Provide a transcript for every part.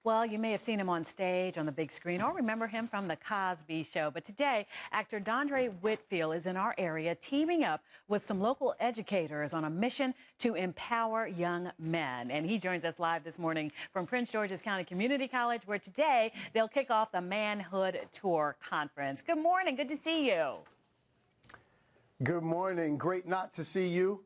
Well, you may have seen him on stage, on the big screen, or remember him from The Cosby Show. But today, actor Dondre Whitfield is in our area teaming up with some local educators on a mission to empower young men. And he joins us live this morning from Prince George's County Community College, where today they'll kick off the Manhood Tour Conference. Good morning. Good to see you. Good morning. Great not to see you.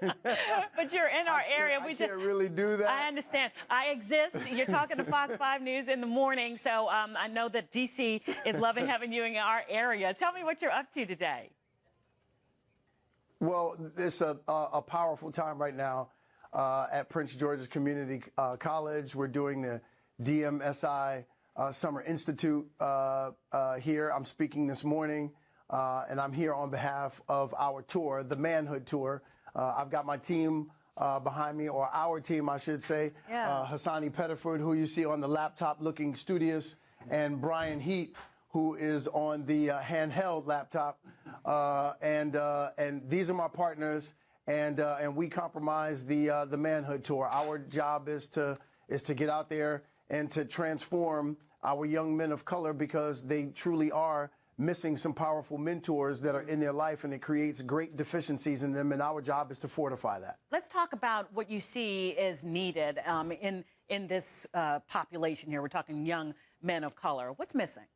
But you're in our area. I can't really do that. I understand. I exist. You're talking to Fox 5 News in the morning, so I know that D.C. is loving having you in our area. Tell me what you're up to today. Well, it's a powerful time right now at Prince George's Community College. We're doing the DMSI Summer Institute here. I'm speaking this morning. And I'm here on behalf of our tour, the Manhood Tour. I've got my team behind me, or our team, I should say. Yeah. Hassani Pettiford, who you see on the laptop looking studious, and Brian Heat, who is on the handheld laptop. And these are my partners, and we comprise the Manhood Tour. Our job is to get out there and to transform our young men of color, because they truly are missing some powerful mentors that are in their life, and it creates great deficiencies in them, and our job is to fortify that. Let's talk about what you see is needed in this population here. We're talking young men of color. What's missing?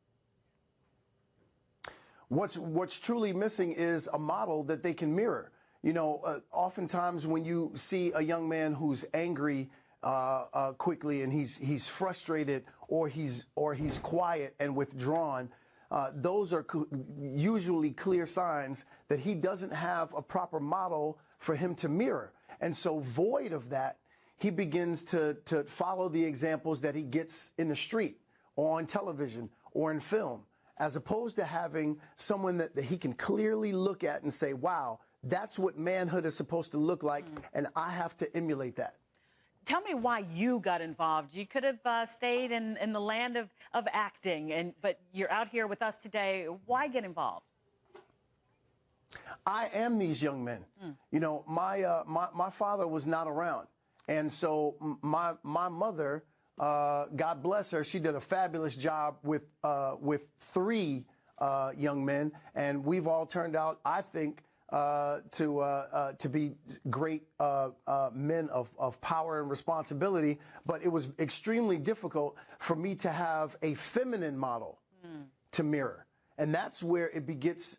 What's truly missing is a model that they can mirror. You know, oftentimes when you see a young man who's angry quickly, and he's frustrated, or he's quiet and withdrawn, those are usually clear signs that he doesn't have a proper model for him to mirror. And so, void of that, he begins to follow the examples that he gets in the street, or on television, or in film, as opposed to having someone that he can clearly look at and say, wow, that's what manhood is supposed to look like, and I have to emulate that. Tell me why you got involved. You could have stayed in the land of acting, but you're out here with us today. Why get involved? I am these young men. You know, my father was not around, and so my mother, God bless her, she did a fabulous job with 3 young men, and we've all turned out, I think, to be great men of power and responsibility. But it was extremely difficult for me to have a feminine model to mirror. And that's where it gets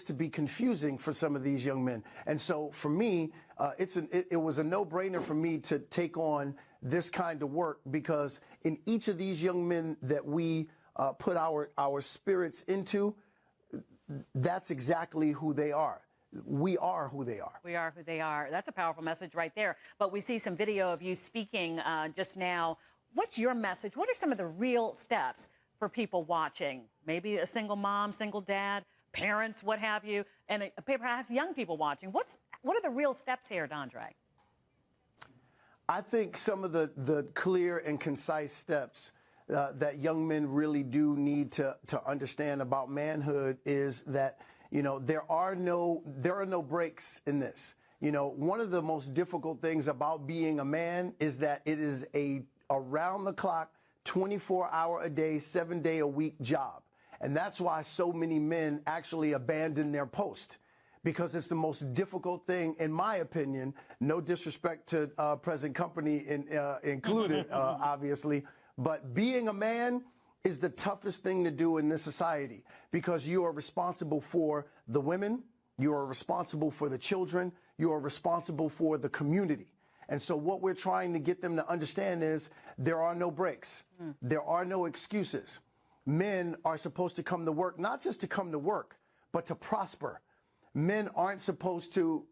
to be confusing for some of these young men. And so for me, it was a no-brainer for me to take on this kind of work, because in each of these young men that we put our spirits into, that's exactly who they are. We are who they are. We are who they are. That's a powerful message right there. But we see some video of you speaking just now. What's your message? What are some of the real steps for people watching? Maybe a single mom, single dad, parents, what have you, and perhaps young people watching. What are the real steps here, Dondre? I think some of the clear and concise steps that young men really do need to understand about manhood is that, you know, there are no breaks in this. You know, one of the most difficult things about being a man is that it is a around-the-clock, 24-hour-a-day, 7-day-a-week job. And that's why so many men actually abandon their post, because it's the most difficult thing, in my opinion. No disrespect to present company included, obviously. But being a man is the toughest thing to do in this society, because you are responsible for the women, you are responsible for the children, you are responsible for the community. And so what we're trying to get them to understand is there are no breaks. There are no excuses. Men are supposed to come to work, not just to come to work, but to prosper. Men aren't supposed to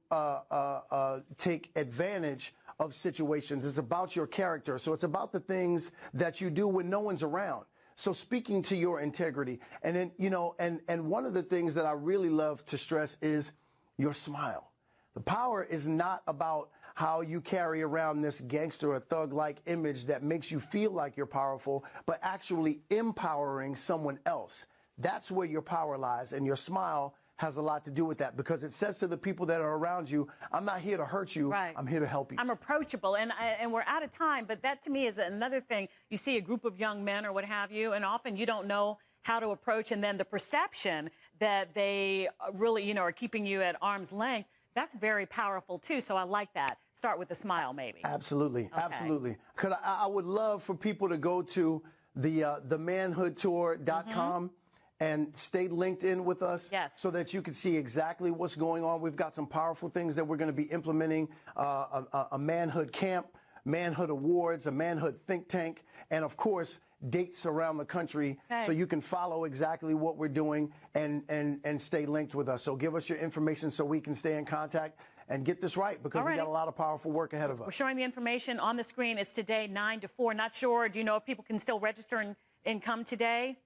take advantage of situations. It's about your character. So it's about the things that you do when no one's around. So speaking to your integrity. And then, you know, and one of the things that I really love to stress is your smile. The power is not about how you carry around this gangster or thug-like image that makes you feel like you're powerful, but actually empowering someone else. That's where your power lies. And your smile has a lot to do with that, because it says to the people that are around you, I'm not here to hurt you. Right. I'm here to help you. I'm approachable, and we're out of time, but that to me is another thing. You see a group of young men or what have you, and often you don't know how to approach, and then the perception that they really, are keeping you at arm's length, that's very powerful too. So I like that. Start with a smile, maybe. Absolutely, okay. Absolutely. I would love for people to go to the manhoodtour.com. And stay linked in with us, yes, so that you can see exactly what's going on. We've got some powerful things that we're going to be implementing, a manhood camp, manhood awards, a manhood think tank, and of course, dates around the country, so you can follow exactly what we're doing and stay linked with us. So give us your information so we can stay in contact and get this right, because we got a lot of powerful work ahead of us. We're showing the information on the screen. It's today, 9 to 4. Not sure. Do you know if people can still register and come today?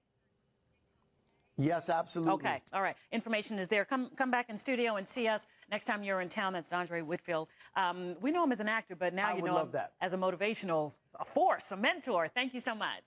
Yes, absolutely. Okay, all right. Information is there. Come back in studio and see us next time you're in town. That's Dondre Whitfield. We know him as an actor, but now you know him as a motivational force, a mentor. Thank you so much.